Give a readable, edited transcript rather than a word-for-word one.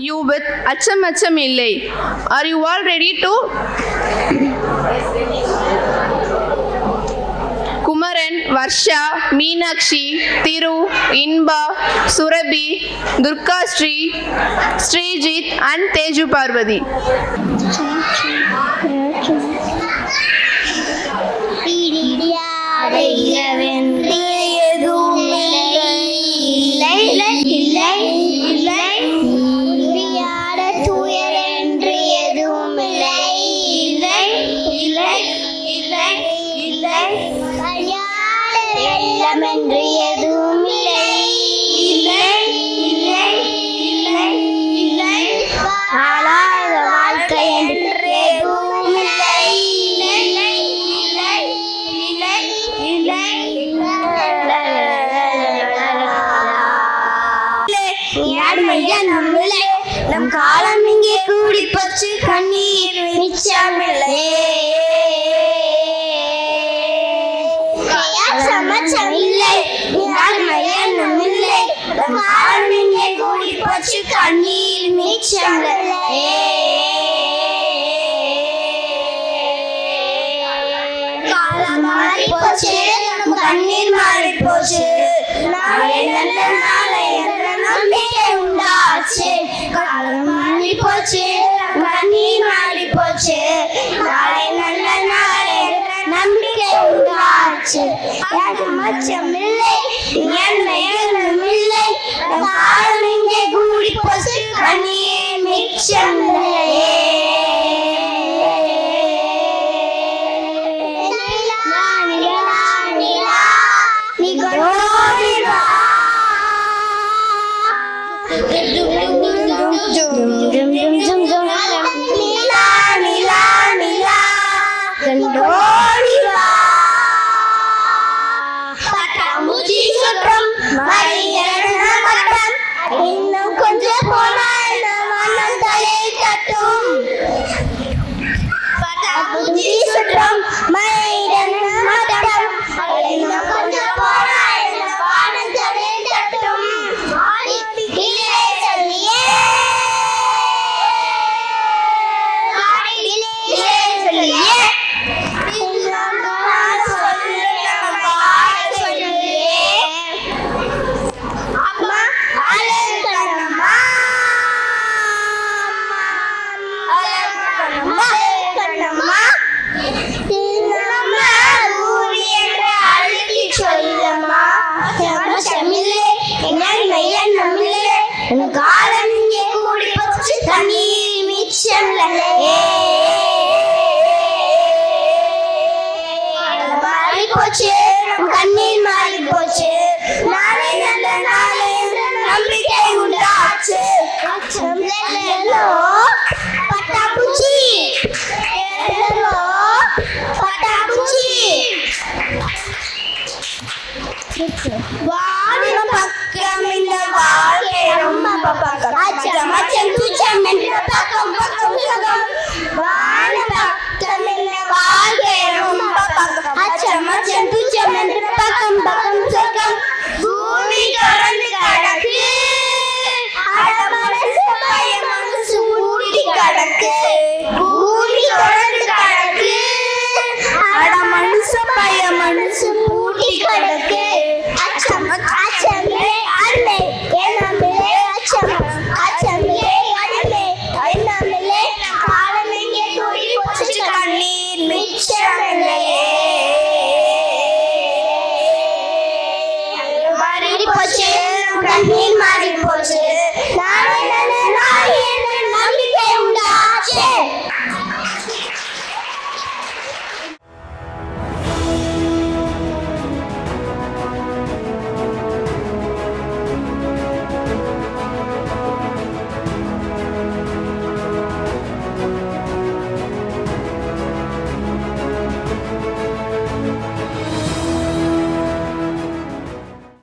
you with அச்சம் இல்லை. Are you all ready to? Kumaran, Varsha, Meenakshi, Thiru, Inba, Surabhi, Durga Sri, Sreejith and Teju Parvati. நம் காலம் இங்கே கூடி போச்சு, கண்ணீர் மிச்சமில்லை. சமச்சமில்லை, யாருமையனும் இல்லை. நம் காலம் இங்கே கூடி போச்சு, கண்ணீர் மிச்சமில்லை. காலம் மாறி போச்சு, நம் கண்ணீர் மாறி போச்சு. நாளை நல்ல நாளை என்ற நம்பிக்கை உண்டாச்சு. காலம் மாறி போச்சு, கண்ணீர் மாறி போச்சு. நாளை நல்ல நாளை என்ற நம்பிக்கை உண்டாச்சு. மச்சமில்லை, எண்ணம் இல்லை. காலம் இங்கே கூடி போச்சு, கண்ணீர் மிச்சமில்லை. இன்னும் கொஞ்சம் போனால் மனம் தலை தட்டும். பட்டாம்பூச்சி சுற்றும் மனிதன் மட்டம். இன்னும் கொஞ்சம் போனால் வானம் தலை தட்டும். கீழே சொல்லியே, கீழே சொல்லியே. காலம் இங்கே கூடி போச்சு, கண்ணீர் மிச்சமில்லை. மாறி போச்சு, கண்ணீர் மாறி போச்சு. நாளை நல்ல நாளை என்ற நம்பிக்கை உண்டாச்சு. பட்டாம்பூச்சி, பட்டாம்பூச்சி. வானம் பக்கம் இந்த வாழ்க்கை ரொம்ப பக்கம். அச்சம் அச்சம் துச்சம் என்று பக்கம் பக்கம் சுகம். வானம் பக்கம் இந்த வாழ்க்கை ரொம்ப பக்கம். அச்சம் அச்சம் துச்சம் என்று பக்கம் பக்கம் சுகம். பூமி தொடர்ந்து கடக்கு, மனசு பய மனசு பூட்டி கடக்கு. பூமி தொடர்ந்து கடக்கு, மனசு பய மனசு பூட்டி கடக்கு. அச்சம் அச்சமில்லை, அன்னை எண்ணமில்லை. அச்சம் அச்சமில்லை, அன்னை எண்ணமில்லை. காலம் இங்கே கூடி போச்சு, கண்ணீர் மிச்சமில்லை. மாறி போச்சு, கண்ணீர் மாறி போச்சு. நாளை நல்ல நாள் என்ற நம்பிக்கை உண்டாச்சு.